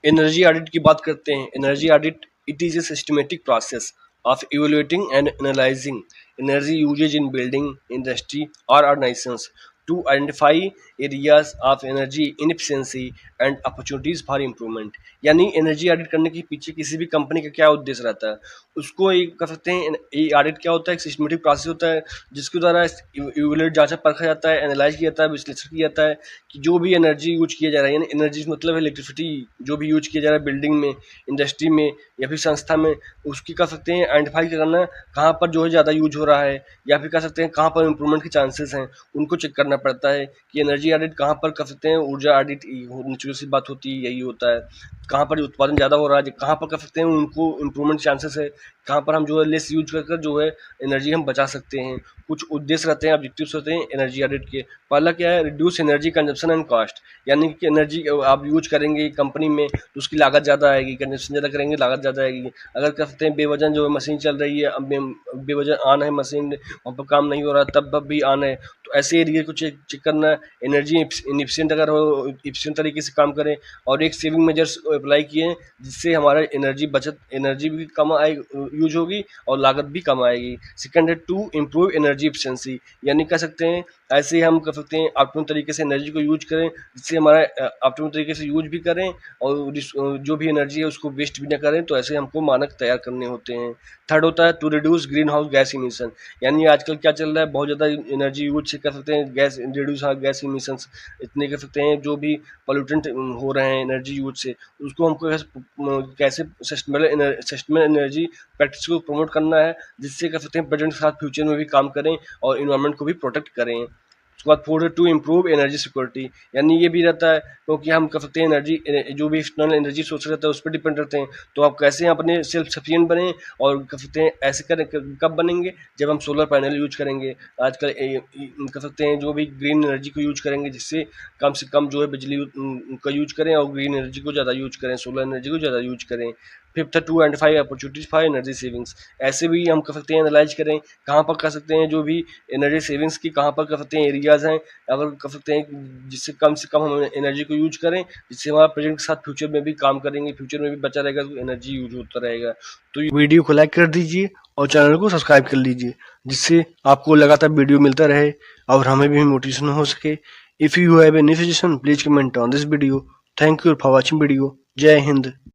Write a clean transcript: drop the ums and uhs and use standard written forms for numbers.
Energy audit की बात करते हैं। Energy audit it is a systematic process of evaluating and analysing energy usage in building, industry और organisations to identify areas of energy inefficiency and opportunities for improvement. यानी energy audit करने के पीछे किसी भी कंपनी का क्या उद्देश्य रहता है, उसको एक कर सकते हैं। ये ऑडिट क्या होता है, एक सिस्टमेटिक प्रोसेस होता है जिसके द्वारा इवेल्युएट जांचा परखा जाता है, एनालाइज किया जाता है, विश्लेषण किया जाता है कि जो भी एनर्जी यूज किया जा रहा है, यानी एनर्जी मतलब है इलेक्ट्रिसिटी, जो भी यूज किया जा रहा है बिल्डिंग में, इंडस्ट्री में या फिर संस्था में, उसकी कर सकते हैं आइडेंटिफाई करना कहाँ पर जो है ज़्यादा यूज हो रहा है, या फिर कह सकते हैं कहाँ पर इम्प्रूवमेंट के चांसेस हैं, उनको चेक करना पड़ता है कि एनर्जी ऑडिट कहाँ पर कर सकते हैं। ऊर्जा ऑडिट नेचुरल सी बात होती है, यही होता है कहाँ पर उत्पादन ज़्यादा हो रहा है, कहाँ पर कर सकते हैं उनको इम्प्रूवमेंट चांसेस है, कहाँ पर हम जो है लेस यूज कर जो है एनर्जी हम बचा सकते हैं। कुछ उद्देश्य रहते हैं, ऑब्जेक्टिव्स होते हैं एनर्जी ऑडिट के। पहला क्या है, reduce energy consumption and cost, यानी कि एनर्जी आप यूज करेंगे कंपनी में तो उसकी लागत ज़्यादा आएगी, कंजप्शन ज़्यादा करेंगे लागत ज़्यादा आएगी। अगर कर सकते हैं बेवजह जो है मशीन चल रही है, अब बेवजह ऑन है मशीन, वहाँ पर काम नहीं हो रहा तब भी ऑन है, तो ऐसे एरिया को चेक चेक करना। एनर्जी इनएफिशिएंट अगर हो, इफिशिएंट तरीके से काम करें और एक सेविंग मेजर्स अप्लाई किए जिससे हमारा एनर्जी बचत, एनर्जी भी कम आए यूज होगी और लागत भी कम आएगी। सेकंड है टू इम्प्रूव एनर्जी एफिशिएंसी, यानी कह सकते हैं ऐसे हम कर सकते हैं ऑप्टिमम तरीके से एनर्जी को यूज करें जिससे हमारा ऑप्टिमम तरीके से यूज भी करें और जो भी एनर्जी है उसको वेस्ट भी ना करें, तो ऐसे हमको मानक तैयार करने होते हैं। थर्ड होता है to reduce greenhouse gas emission, यानी आजकल क्या चल रहा है, बहुत ज़्यादा एनर्जी यूज से कर सकते हैं गैस रिड्यूस गैस इमिशंस इतने कर सकते हैं, जो भी पोल्यूटेंट हो रहे हैं एनर्जी यूज से उसको हमको कैसे सस्टेनेबल एनर्जी प्रैक्टिस को प्रमोट करना है जिससे कर सकते हैं प्रेजेंट के साथ फ्यूचर में भी काम करें और इन्वायरमेंट को भी प्रोटेक्ट करें। उसके बाद फोर्थ है टू इम्प्रूव एनर्जी सिक्योरिटी, यानी ये भी रहता है क्योंकि हम कर सकते हैं एनर्जी जो भी एक्सटर्नल एनर्जी सोर्स रहता है उस पर डिपेंड रहते हैं, तो आप कैसे अपने सेल्फ सफिशिएंट बने और कर सकते हैं ऐसे करें कब बनेंगे जब हम सोलर पैनल यूज करेंगे। आजकल कर सकते हैं जो भी ग्रीन एनर्जी को यूज करेंगे जिससे कम से कम जो है बिजली का यूज करें और ग्रीन एनर्जी को ज़्यादा यूज करें, सोलर एनर्जी को ज़्यादा यूज करें। फिफ्थ है to identify opportunities for energy savings, ऐसे भी हम कर सकते हैं एनालाइज करें कहाँ पर कर सकते हैं जो भी एनर्जी सेविंग्स की कहाँ पर कर सकते हैं एरियाज हैं, अगर कर सकते हैं जिससे कम हम एनर्जी को यूज करें जिससे हमारा प्रेजेंट के साथ फ्यूचर में भी काम करेंगे, फ्यूचर में भी बचा रहेगा तो एनर्जी यूज होता रहेगा। तो वीडियो को लाइक कर दीजिए और चैनल को सब्सक्राइब कर लीजिए जिससे आपको लगातार वीडियो मिलता रहे और हमें भी मोटिवेशन हो सके। If you have any suggestion please comment on this video. Thank you for watching video. जय हिंद।